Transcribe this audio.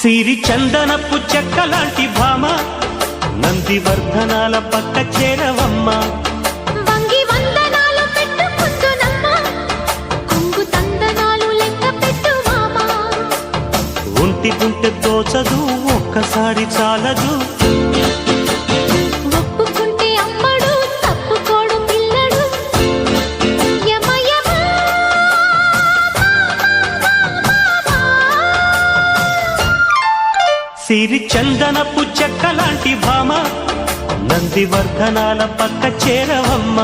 సిరి చందనపు చెక్కలాంటి భామ నందివర్ధనాల పక్క చేరవమ్మ. వంగి వందనాలు పెట్టుకుంటున్నమ్మ, కొంగు తందనాలు లెక్క పెట్టు మామ. ఒంటి గుంటె తోచదు ఒక్కసారి చాలదు, ఒప్పుకుంటే అమ్మడు తప్పుకోడు పిల్లడు. యమ యమ సిరి చందనపు చెక్కలాంటి భామ నందివర్ధనాల పక్క చేరవమ్మ.